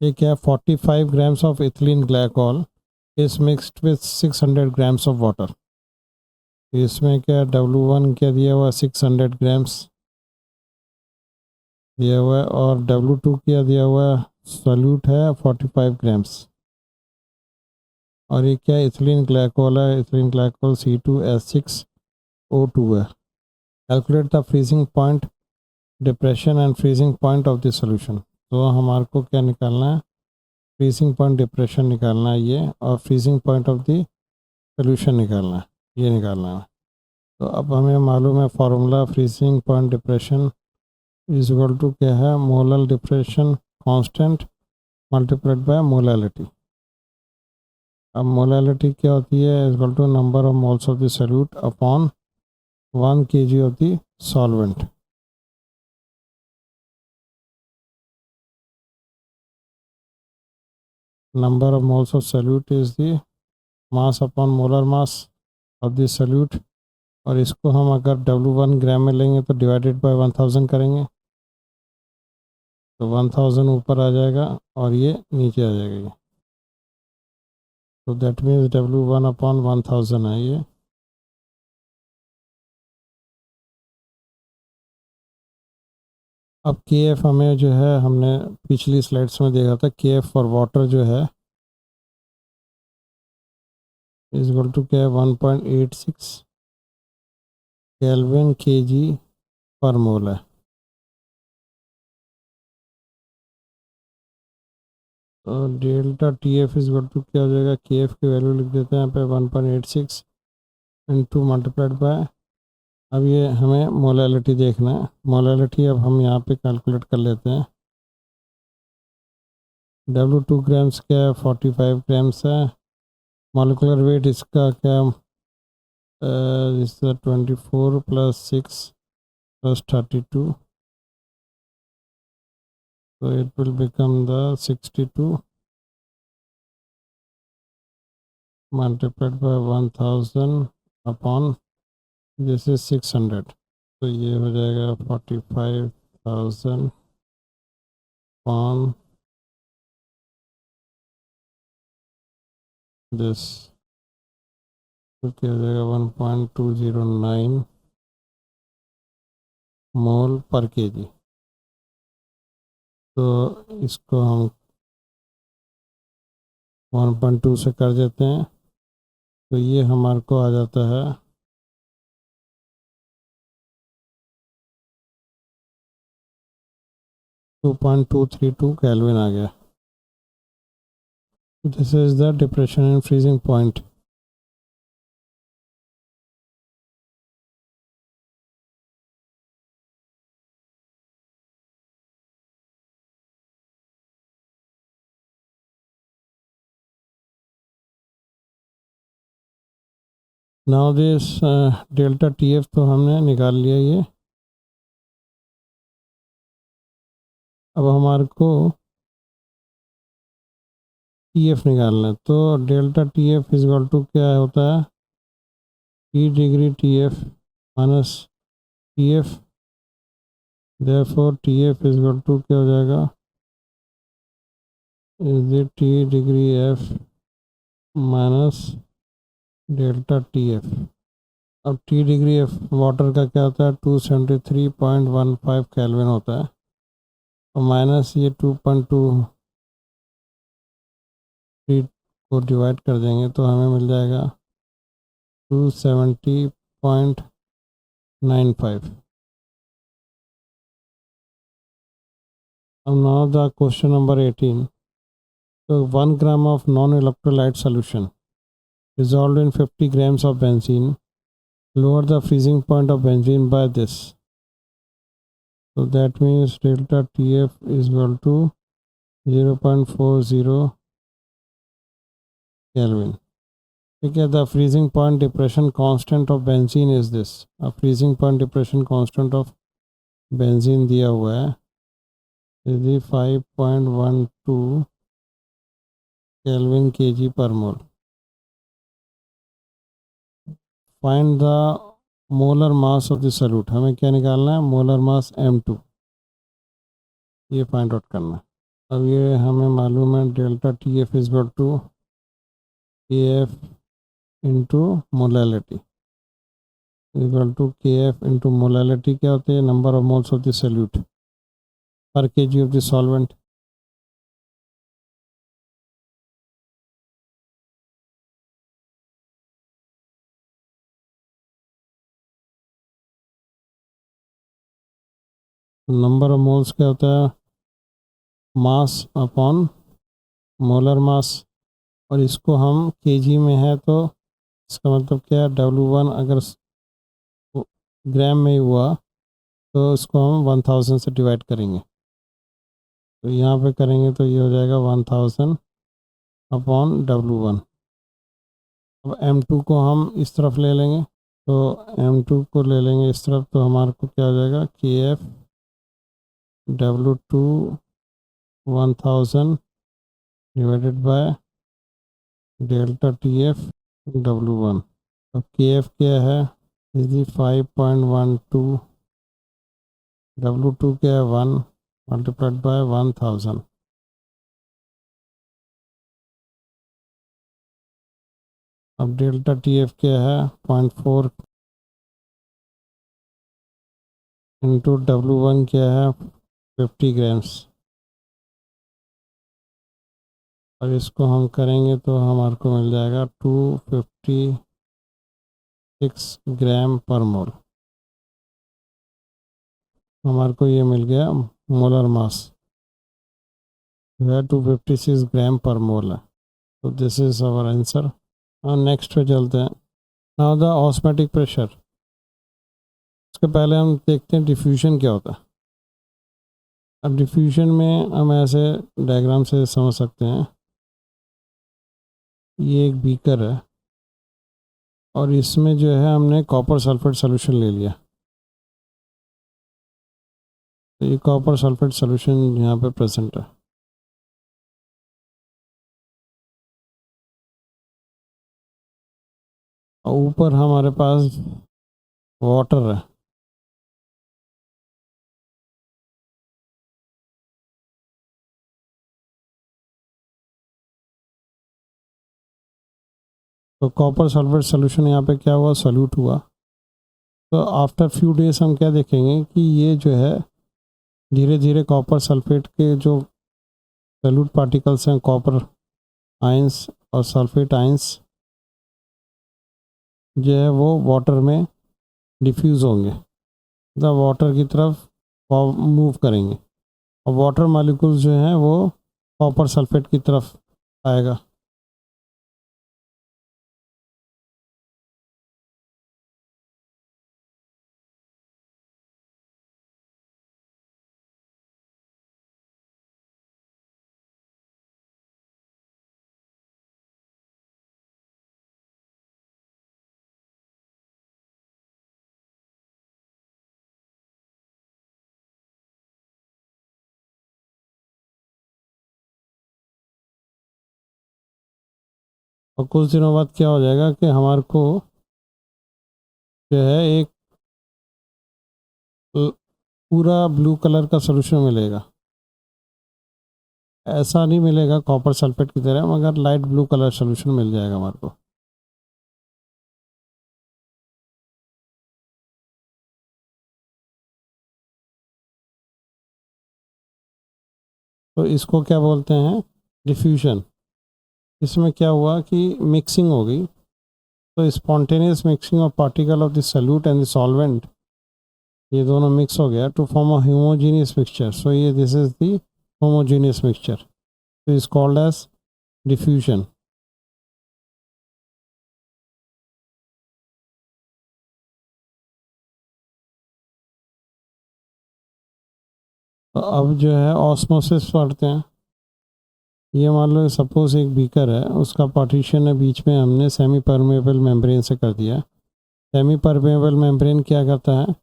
ये क्या, 45 grams of ethylene glycol is mixed with 600 grams of water। इसमें क्या W1 क्या दिया हुआ है, 600 grams दिया हुआ है, और W2 क्या दिया हुआ है, सॉल्यूट है 45 grams। और ये क्या इथिलीन ग्लाइकोल है, इथिलीन ग्लाइकोल C2H6O2 है। Calculate the freezing point, depression and freezing point of the solution. तो हमारे को क्या निकालना है, फ्रीजिंग पॉइंट डिप्रेशन निकालना है ये, और freezing point of the solution निकालना है, ये निकालना है। तो अब हमें मालूम है formula, freezing point depression is equal to क्या है, molar depression constant multiplied by molality. अब मोलैलिटी क्या होती है, is equal to number of moles of the solute upon 1 kg of the solvent। Number of moles of solute is the mass upon molar mass of the solute। और इसको हम अगर W1 ग्राम में लेंगे तो डिवाइडेड बाय 1000 करेंगे, तो 1000 ऊपर आ जाएगा और ये नीचे आ जाएगा ये। तो दैट मीन्स W1 अपॉन 1000 है ये। अब KF हमें जो है, हमने पिछली स्लाइड्स में देखा था, KF फॉर वाटर जो है इज इक्वल टू क्या है, 1.86 केल्विन kg पर मोल है। तो delta TF is equal to क्या हो जाएगा, KF की वैल्यू लिख देते हैं यहाँ पे 1.86 इंटू मल्टीप्लाइड बाय, अब ये हमें मोलैलिटी देखना है। मोलैलिटी अब हम यहाँ पे कैलकुलेट कर लेते हैं। W2 ग्राम्स क्या है, 45 ग्राम्स है। मॉलिकुलर वेट इसका क्या, इसका 24 + 6 + 32, so it will become the 62 multiplied by 1000 upon this is 600, तो ये हो जाएगा 45,000 upon this, तो क्या हो जाएगा 1.209 मोल पर kg। तो इसको हम 1.2 से कर देते हैं, तो ये हमारे को आ जाता है 2.232 केल्विन आ गया। This is the depression and freezing point. Now this delta TF तो हमने निकाल लिया ये। अब हमारे को TF निकालना है, तो delta TF is equal to क्या होता है, T degree TF minus TF, therefore TF is equal to क्या हो जाएगा, is the T degree F minus delta TF। अब T डिग्री F वाटर का क्या होता है, 273.15 केल्विन होता है, और माइनस ये 2.2 को डिवाइड कर देंगे तो हमें मिल जाएगा 270.95। अब नाउ द क्वेश्चन नंबर 18। तो 1 gram of non electrolyte solution dissolved in 50 grams of benzene, lower the freezing point of benzene by this। So that means delta TF is equal to 0.40 Kelvin। ठीक है, the freezing point depression constant of benzene is this। अब freezing point depression constant of benzene दिया हुआ है, is 5.12 Kelvin kg per mole। Find the molar mass of the solute. हमें क्या निकालना है, मोलर मास M2, ये फाइंड आउट करना है। अब ये हमें मालूम है delta T F is equal to K F into molality equal to K F into molality क्या होती है, number of moles of the solute per K G of the solvent. Number of moles क्या होता है, mass upon molar mass, और इसको हम KG में है तो इसका मतलब क्या है, W1 अगर ग्राम में ही हुआ तो इसको हम 1000 से डिवाइड करेंगे, तो यहाँ पे करेंगे तो ये हो जाएगा 1000 अपॉन W1। अब M2 को हम इस तरफ ले लेंगे, तो M2 को ले लेंगे इस तरफ, तो हमारे को क्या हो जाएगा, के F W2 1000 divided by delta T F W1। अब के एफ क्या है, इज 5.12, W2 क्या है 1 मल्टीप्लाइड बाय 1000। अब डेल्टा टी एफ क्या है 0.4 इंटू W1 क्या है 50 ग्राम्स, और इसको हम करेंगे तो हमारे को मिल जाएगा 256 ग्राम पर मोल। हमारे को ये मिल गया मोलर मास, वह 256 ग्राम पर मोल है। तो दिस इज आवर आंसर। हाँ, नेक्स्ट पे चलते हैं। Now the osmotic pressure. उसके पहले हम देखते हैं डिफ्यूजन क्या होता है। अब डिफ्यूजन में हम ऐसे डायग्राम से समझ सकते हैं, ये एक बीकर है और इसमें जो है हमने कॉपर सल्फेट सोल्यूशन ले लिया, तो ये कॉपर सल्फेट सोल्यूशन यहाँ पे प्रेजेंट है। और ऊपर हमारे पास वाटर है, तो कॉपर सल्फेट सोल्यूशन यहाँ पे क्या हुआ, सॉल्यूट हुआ। तो आफ्टर फ्यू डेज हम क्या देखेंगे कि ये जो है धीरे धीरे कॉपर सल्फेट के जो सॉल्यूट पार्टिकल्स हैं, कॉपर आयंस और सल्फेट आयंस जो है वो वाटर में डिफ्यूज़ होंगे, मतलब वाटर की तरफ मूव करेंगे, और वाटर मॉलिक्यूल्स जो हैं वो कॉपर सल्फेट की तरफ आएगा। और कुछ दिनों बाद क्या हो जाएगा कि हमारे को जो है एक पूरा ब्लू कलर का सोल्यूशन मिलेगा। ऐसा नहीं मिलेगा कॉपर सल्फेट की तरह, मगर लाइट ब्लू कलर सोल्यूशन मिल जाएगा हमारे को। तो इसको क्या बोलते हैं, डिफ्यूजन। इसमें क्या हुआ कि मिक्सिंग हो गई, तो spontaneous mixing of particle of the solute and the solvent, ये दोनों मिक्स हो गया to form a homogeneous mixture. So ये this is the homogeneous mixture, so is called as diffusion। तो अब जो है ऑस्मोसिस पढ़ते हैं। ये मान लो सपोज एक बीकर है, उसका पार्टीशन है बीच में, हमने सेमी परमेबल मेम्ब्रेन से कर दिया। सेमी परमेबल मेम्ब्रेन क्या करता है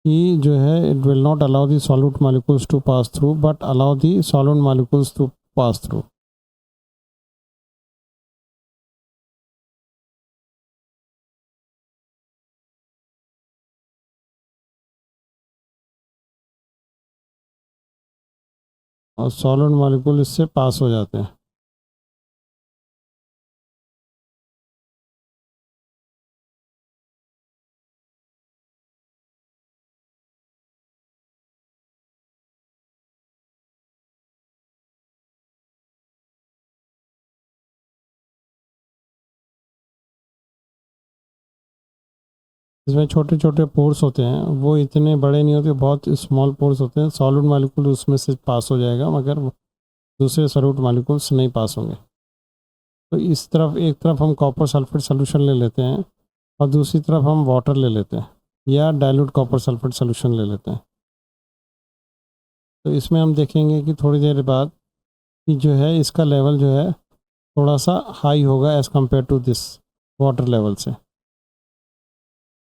कि जो है it will not allow the solute molecules to pass through but allow the solvent molecules to pass through. और सॉलिड मॉलिक्यूल इससे पास हो जाते हैं। इसमें छोटे छोटे पोर्स होते हैं, वो इतने बड़े नहीं होते, बहुत स्मॉल पोर्स होते हैं। सॉलिड मॉलिक्यूल उसमें से पास हो जाएगा, मगर दूसरे सॉलिड मॉलिक्यूल्स नहीं पास होंगे। तो इस तरफ एक तरफ हम कॉपर सल्फेट सोल्यूशन ले लेते हैं और दूसरी तरफ हम वाटर ले लेते हैं या डाइल्यूट कॉपर सल्फेट सोल्यूशन ले लेते हैं। तो इसमें हम देखेंगे कि थोड़ी देर बाद कि जो है इसका लेवल जो है थोड़ा सा हाई होगा as compare to this water level से।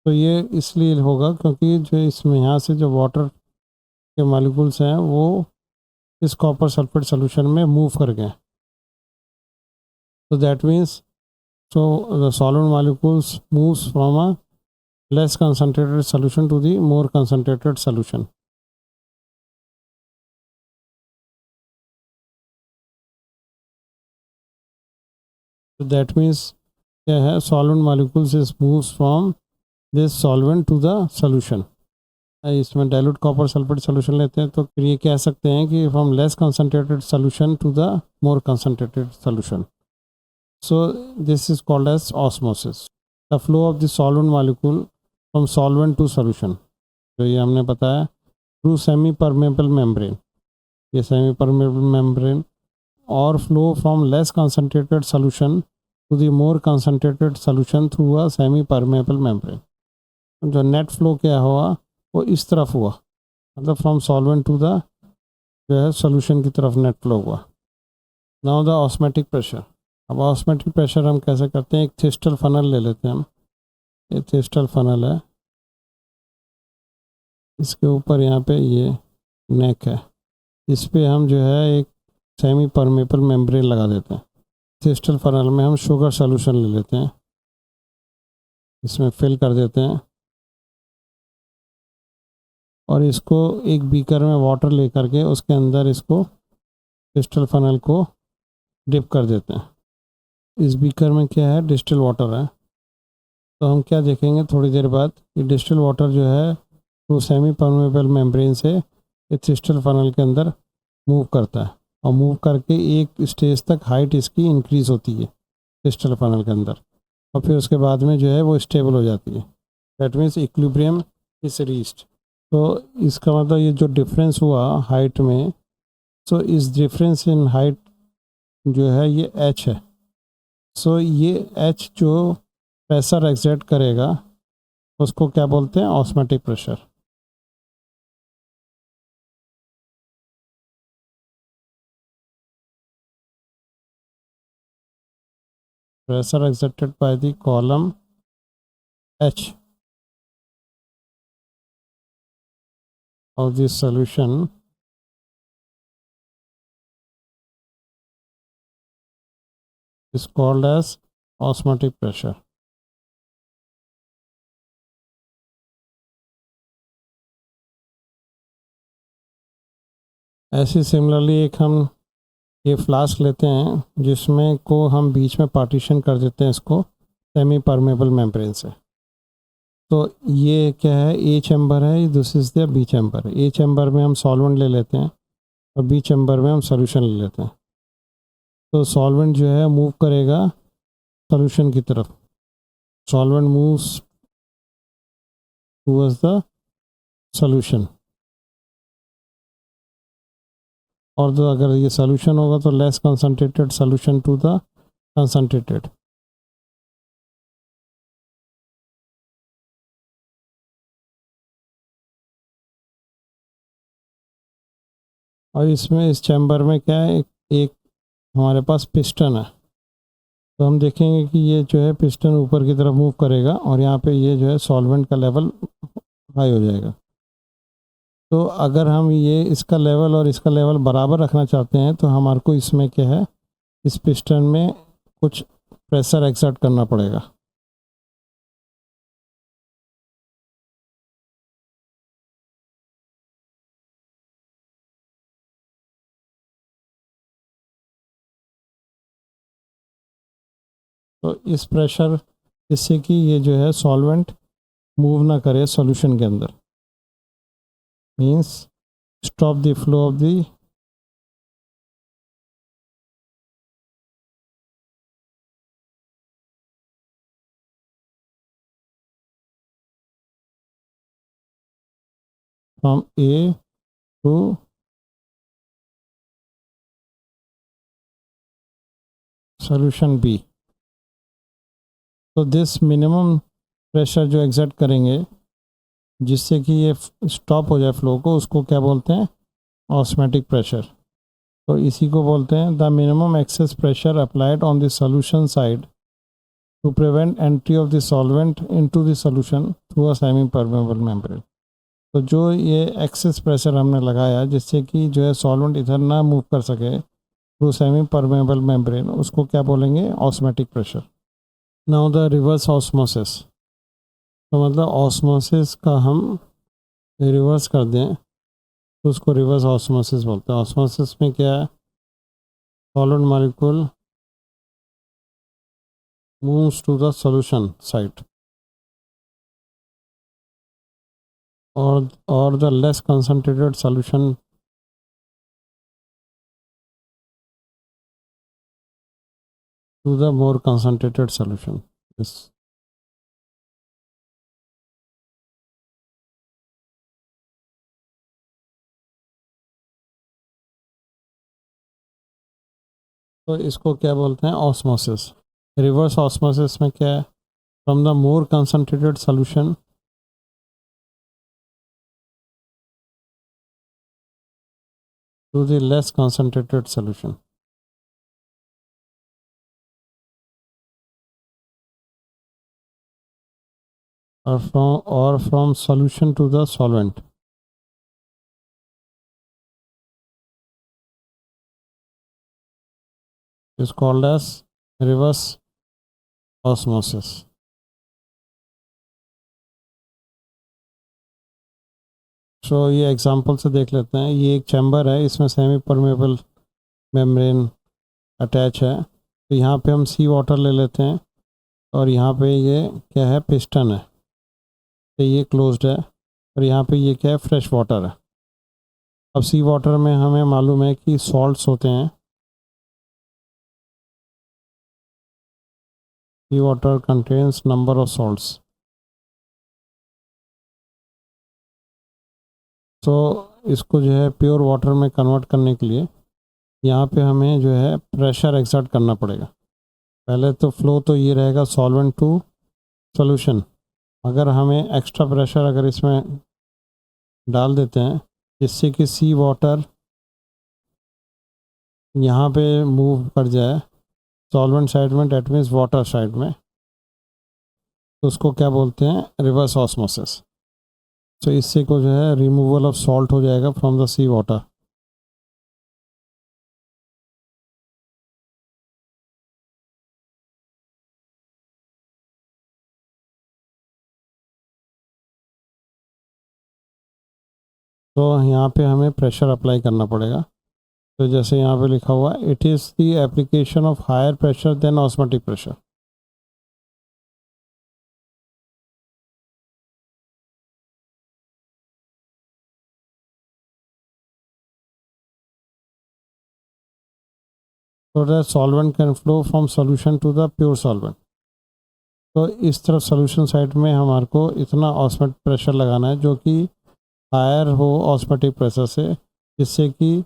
तो ये इसलिए होगा क्योंकि जो इसमें यहाँ से जो वाटर के मॉलिक्यूल्स हैं वो इस कॉपर सल्फेट सोल्यूशन में मूव कर गए। तो that means so the solid molecules moves from a less concentrated solution to the more concentrated solution. So that means क्या है, solid molecules is moves from this solvent to the solution. इसमें dilute copper sulphate solution लेते हैं तो फिर ये कह सकते हैं कि from less concentrated solution to the more concentrated solution. So this is called as osmosis, the flow of the solvent molecule from solvent to solution. जो ये हमने बताया थ्रू सेमी परमेबल मेम्ब्रेन, ये सेमी परमेबल मेम्ब्रेन, और flow from less concentrated solution to the more concentrated solution through a semi permeable membrane. जो net flow क्या हुआ वो इस तरफ हुआ, मतलब फ्रॉम सॉल्वेंट टू द जो है सोल्यूशन की तरफ नेट फ्लो हुआ। Now the osmotic pressure. अब ऑस्मेटिक प्रेशर हम कैसे करते हैं, एक थिस्टल फनल ले लेते हैं हम। ये थिस्टल फनल है, इसके ऊपर यहाँ पे ये नेक है, इस पे हम जो है एक सेमी परमेबल मेम्ब्रेन लगा देते हैं। थिस्टल फनल में हम शुगर सोल्यूशन ले लेते हैं, इसमें फिल कर देते हैं और इसको एक बीकर में वाटर ले करके उसके अंदर इसको डिस्टिल फनल को डिप कर देते हैं। इस बीकर में क्या है, डिस्टिल वाटर है। तो हम क्या देखेंगे थोड़ी देर बाद, ये डिस्टिल वाटर जो है वो सेमी परमेबल मेम्ब्रेन से ये डिस्टिल फनल के अंदर मूव करता है और मूव करके एक स्टेज तक हाइट इसकी इंक्रीज़ होती है डिस्टिल फनल के अंदर, और फिर उसके बाद में जो है वो स्टेबल हो जाती है। That means equilibrium is reached. तो इसका मतलब ये जो डिफरेंस हुआ हाइट में, सो इस डिफरेंस इन हाइट जो है ये एच है। सो ये एच जो प्रेशर एक्सर्ट करेगा उसको क्या बोलते हैं, osmotic pressure. Pressure exerted by the column H of the solution is called as osmotic pressure. ऐसे सिमिलरली एक हम ये फ्लास्क लेते हैं जिसमें को हम बीच में पार्टीशन कर देते हैं इसको सेमी परमेबल मेम्ब्रेन से। तो ये क्या है, ए चैम्बर है, this is the B chamber. A chamber में हम सॉल्वेंट ले लेते हैं और बी चैम्बर में हम सोल्यूशन ले लेते हैं। तो सॉल्वेंट जो है मूव करेगा सोल्यूशन की तरफ, solvent moves towards the solution. और तो अगर ये सोल्यूशन होगा तो less concentrated solution to the concentrated. और इसमें इस चैम्बर में क्या है, एक हमारे पास पिस्टन है। तो हम देखेंगे कि ये जो है पिस्टन ऊपर की तरफ मूव करेगा और यहाँ पे ये जो है सॉल्वेंट का लेवल हाई हो जाएगा। तो अगर हम ये इसका लेवल और इसका लेवल बराबर रखना चाहते हैं तो हमारे को इसमें क्या है, इस पिस्टन में कुछ प्रेशर एक्सर्ट करना पड़ेगा। तो इस प्रेशर जिससे कि ये जो है सॉल्वेंट मूव ना करे सॉल्यूशन के अंदर, means stop the flow of the from A to solution B. तो दिस मिनिमम प्रेशर जो एग्जर्ट करेंगे जिससे कि ये स्टॉप हो जाए फ्लो को, उसको क्या बोलते हैं? Osmotic pressure. तो इसी को बोलते हैं the minimum excess pressure applied on the solution side to prevent entry of the solvent into the solution through a semi permeable membrane. तो जो ये एक्सेस प्रेशर हमने लगाया जिससे कि जो है सॉल्वेंट इधर ना मूव कर सके थ्रू सेमी परमेबल मेम्ब्रेन, उसको क्या बोलेंगे? Osmotic pressure. Now the reverse osmosis. तो मतलब ऑस्मोसिस का हम रिवर्स कर दें तो उसको रिवर्स ऑस्मोसिस बोलते हैं। ऑस्मोसिस में क्या है? Solvent molecule moves to the solution side और the less concentrated solution to the more concentrated solution. Yes. तो इसको क्या बोलते हैं? ऑस्मोसिस। रिवर्स ऑस्मोसिस में क्या है? From the more concentrated solution to the less concentrated solution. और from solution to the solvent is called as reverse osmosis. So ये एग्जांपल से देख लेते हैं। ये एक चैम्बर है, इसमें सेमी परमेबल मेम्ब्रेन अटैच है। तो यहाँ पे हम सी वाटर ले लेते हैं और यहाँ पे ये क्या है? पिस्टन है। तो ये क्लोज्ड है और यहाँ पे ये क्या है? फ्रेश वाटर है। अब सी वाटर में हमें मालूम है कि सॉल्ट्स होते हैं। Sea water contains number of salts. तो इसको जो है प्योर वाटर में कन्वर्ट करने के लिए यहाँ पे हमें जो है प्रेशर एक्सर्ट करना पड़ेगा। पहले तो फ्लो तो ये रहेगा सॉल्वेंट टू सॉल्यूशन। अगर हमें एक्स्ट्रा प्रेशर अगर इसमें डाल देते हैं जिससे कि सी वाटर यहाँ पे मूव कर जाए सॉल्वेंट साइड में, डेट मीन्स वाटर साइड में, तो उसको क्या बोलते हैं? Reverse osmosis. तो इससे को जो है रिमूवल ऑफ सॉल्ट हो जाएगा फ्रॉम द सी वाटर। तो यहाँ पे हमें प्रेशर अप्लाई करना पड़ेगा। तो जैसे यहाँ पे लिखा हुआ है, it is the application of higher pressure than osmotic pressure. so that solvent can flow from solution to the pure solvent। तो इस तरफ सॉल्यूशन साइड में हमारे को इतना ऑस्मोटिक प्रेशर लगाना है जो कि हायर हो ऑस्मोटिक प्रेशर से, जिससे कि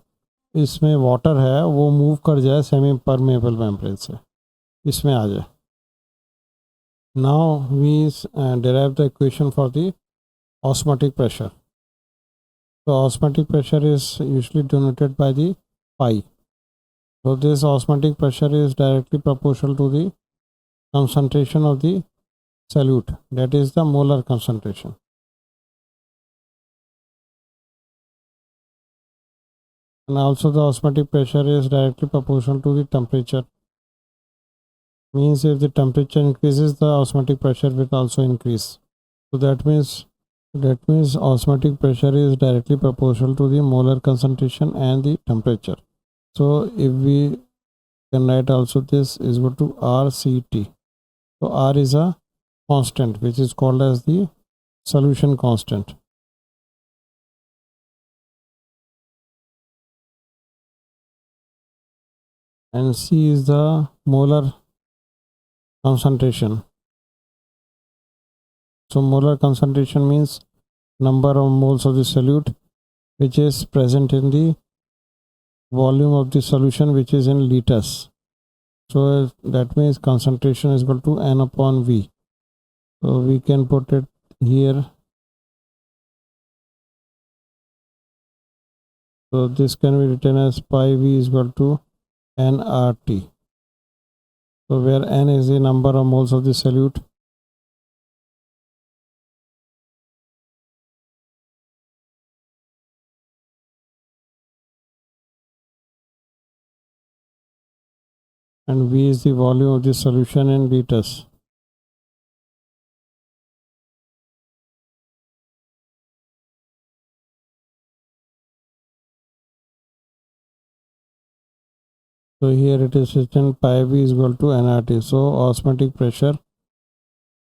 इसमें वाटर है वो मूव कर जाए सेमी परमेबल मेम्ब्रेन से, इसमें आ जाए। Now we derive the equation for the osmotic pressure. तो osmotic pressure is usually denoted by the pi. So this osmotic pressure is directly proportional to the concentration of the solute, that is the molar concentration. And also the osmotic pressure is directly proportional to the temperature. Means if the temperature increases, the osmotic pressure will also increase. So that means osmotic pressure is directly proportional to the molar concentration and the temperature. So if we can write also this is equal to RCT. So R is a constant which is called as the solution constant. And C is the molar concentration. So molar concentration means number of moles of the solute which is present in the volume of the solution, which is in liters. So that means concentration is equal to N upon V. So we can put it here. So this can be written as pi V is equal to nRT. So where N is the number of moles of the solute, and V is the volume of the solution in liters. So here it is written pi V is equal to nRT. So osmotic pressure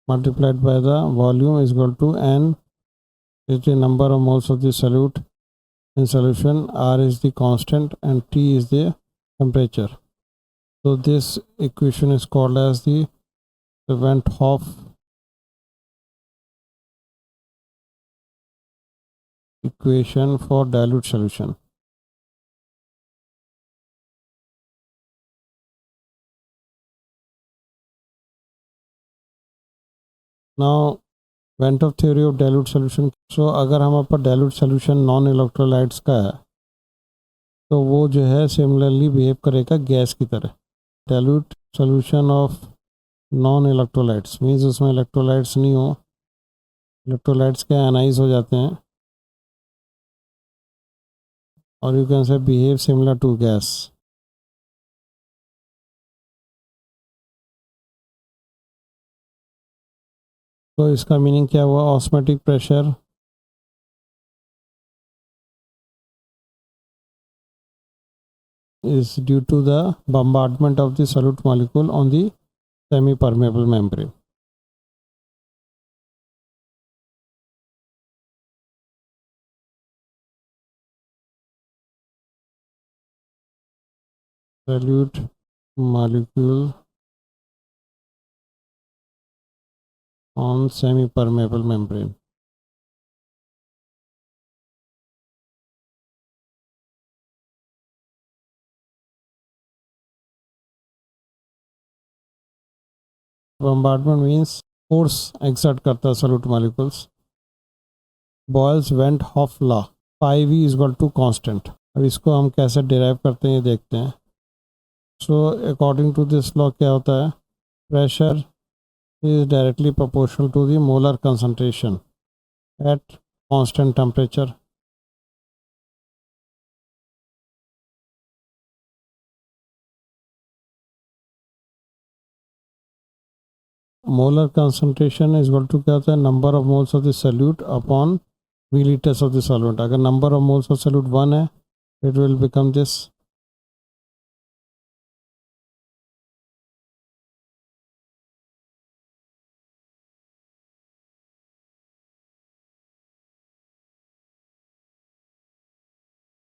multiplied by the volume is equal to N is the number of moles of the solute in solution, R is the constant, and T is the temperature. So this equation is called as the Van 't Hoff equation for dilute solution. Now Van 't Hoff theory of dilute solution. So अगर हमारे पास dilute solution non electrolytes का है तो वो जो है similarly behave करेगा gas की तरह. dilute solution of non electrolytes means उसमें इलेक्ट्रोलाइट्स नहीं हो, इलेक्ट्रोलाइट्स के आयनाइज हो जाते हैं, और you can say behave similar to gas. तो इसका मीनिंग क्या हुआ? Osmotic pressure is due to the bombardment of the solute molecule on the semi-permeable membrane. Solute molecule on semi-permeable membrane. Bombardment means force exert करता है solute molecules. Boyle's Van 't Hoff law, phi v is equal to constant. अब इसको हम कैसे derive करते हैं ये देखते हैं. So according to this law क्या होता है? Pressure is directly proportional to the molar concentration at constant temperature. Molar concentration is equal to क्या होता है? Number of moles of the solute upon V litres of the solvent. अगर number of moles of solute 1 है, it will become this.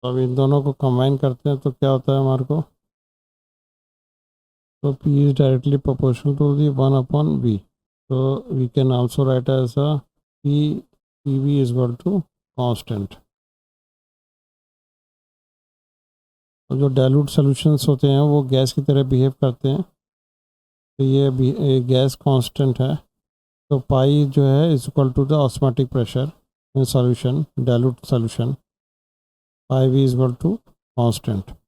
अब इन दोनों को combine करते हैं तो क्या होता है हमारे को? तो P is directly proportional to the 1 upon V. So we can also write as a PV is equal to constant. तो जो डाइल्यूट सॉल्यूशंस होते हैं वो गैस की तरह बिहेव करते हैं, तो ये गैस कांस्टेंट है. तो पाई जो है is equal to the osmotic pressure in solution, dilute solution. Pi V is equal to constant.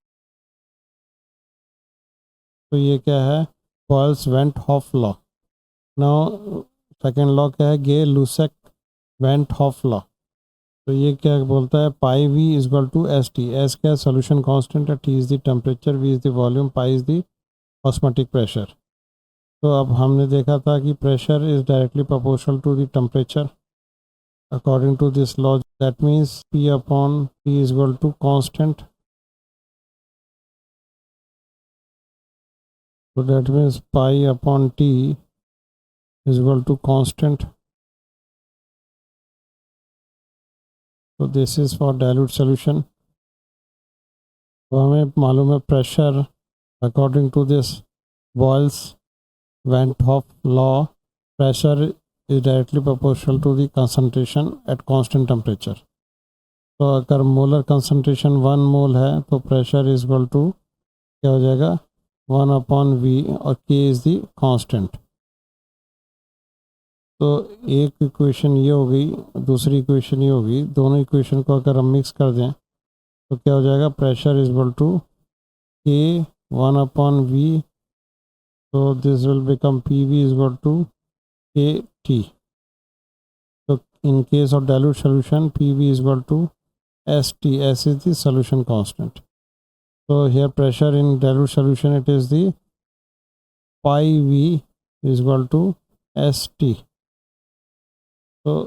तो ये क्या है? Boyle's van 't Hoff law. Now second law क्या है? Gay Lussac van 't Hoff law. तो ये क्या बोलता है? Pi V is equal to S T. S क्या है? सोल्यूशन कांस्टेंट है, T is the temperature, V is the volume, pi is the osmotic pressure. तो अब हमने देखा था कि pressure is directly proportional to the temperature according to this law. That means P upon P is equal to constant. So that means pi upon T is equal to constant. So this is for dilute solution. तो हमें मालूम है pressure according to this Boyle's Van 't Hoff law, pressure is directly proportional to the concentration at constant temperature. तो अगर molar concentration 1 मोल है तो pressure is equal to क्या हो जाएगा 1/V और K इज़ दी कांस्टेंट। तो एक इक्वेशन ये हो गई, दूसरी इक्वेशन ये होगी, दोनों इक्वेशन को अगर हम मिक्स कर दें तो क्या हो जाएगा pressure is equal to K 1/V, so this will become PV is equal to KT. So in case of dilute solution, PV is equal to ST. S is the solution constant. So here pressure in dilute solution, it is the pi V is equal to ST. So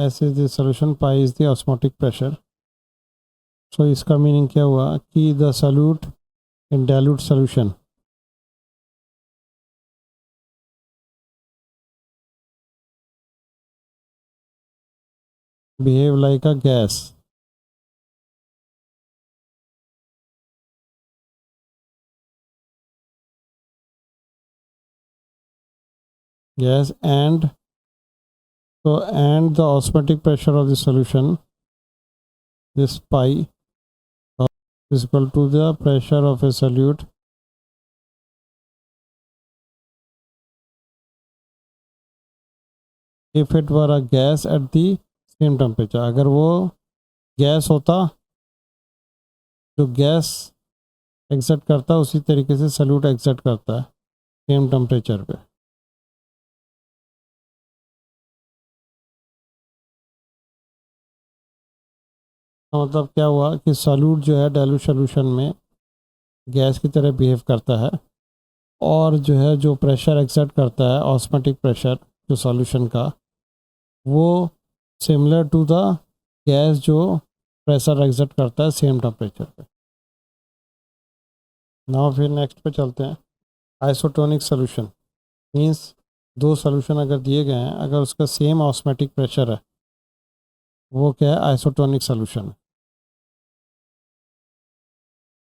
S is the solution, pi is the osmotic pressure. So इसका meaning क्या हुआ कि the solute in dilute solution behave like a gas. Yes, and so and the osmotic pressure of the solution, this pi is equal to the pressure of a solute if it were a gas at the same temperature. अगर वो gas होता, जो gas exert करता है उसी तरीके से salute exert करता है सेम टेम्परेचर पे। मतलब क्या हुआ कि सॉल्यूट जो है डाइल्यूट सॉल्यूशन में गैस की तरह बिहेव करता है और जो है जो प्रेशर एक्सर्ट करता है ऑस्मोटिक प्रेशर जो सॉल्यूशन का, वो सिमिलर टू द गैस जो प्रेशर एक्सर्ट करता है सेम टेम्परेचर पे। नाउ फिर नेक्स्ट पे चलते हैं। आइसोटोनिक सॉल्यूशन मींस दो सॉल्यूशन अगर दिए गए हैं, अगर उसका सेम ऑस्मोटिक प्रेशर है, वो क्या है आइसोटोनिक सॉल्यूशन है।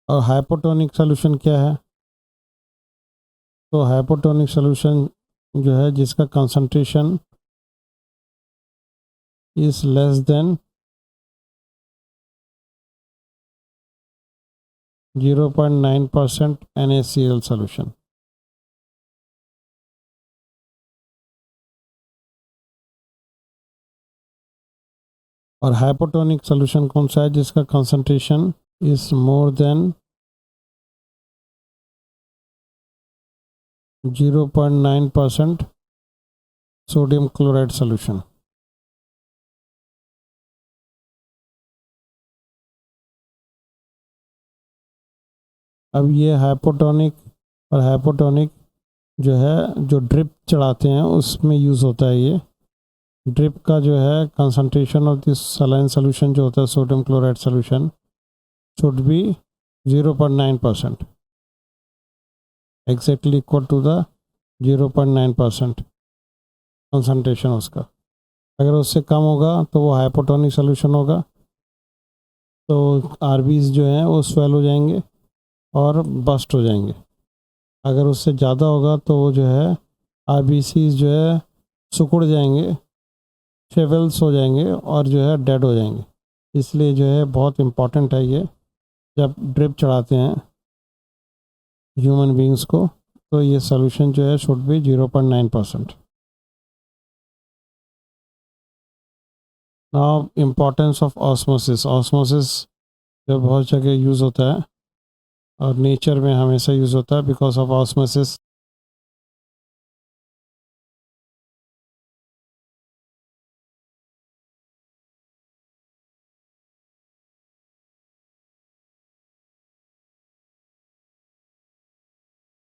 और हाइपोटोनिक सॉल्यूशन क्या है? तो हाइपोटोनिक सॉल्यूशन जो है जिसका concentration is less than 0.9% NaCl solution. और हाइपोटोनिक सॉल्यूशन कौन सा है? जिसका concentration is more than 0.9% sodium chloride solution. अब ये हाइपोटोनिक और हाइपोटोनिक जो है जो ड्रिप चढ़ाते हैं उसमें यूज़ होता है। ये ड्रिप का जो है concentration of this saline solution जो होता है sodium chloride solution should be 0.9%, exactly equal to the 0.9% concentration उसका। अगर उससे कम होगा तो वो हाइपोटोनिक सॉल्यूशन होगा, तो आरबीज जो हैं वो स्वेल हो जाएंगे और बस्ट हो जाएंगे। अगर उससे ज़्यादा होगा तो वो जो है आरबीसीज जो है सिकुड़ जाएंगे, शेवल्स हो जाएंगे और जो है डेड हो जाएंगे। इसलिए जो है बहुत इम्पॉर्टेंट है ये, जब ड्रिप चढ़ाते हैं ह्यूमन बींग्स को तो ये सॉल्यूशन जो है should be 0.9%। Now importance of osmosis. Osmosis जो बहुत जगह यूज़ होता है और नेचर में हमेशा यूज़ होता है। Because of osmosis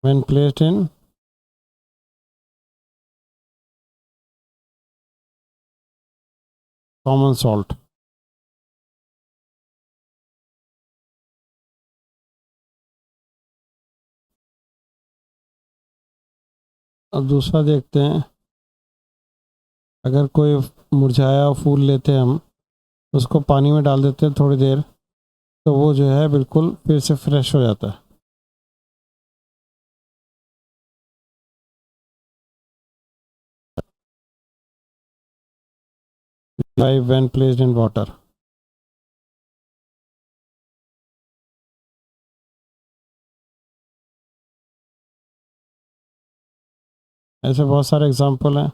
when placed in common salt। अब दूसरा देखते हैं अगर कोई मुरझाया फूल लेते हैं हम, उसको पानी में डाल देते हैं थोड़ी देर, तो वो जो है बिल्कुल फिर से फ्रेश हो जाता है। Live when placed in water। ऐसे बहुत सारे एग्जाम्पल हैं।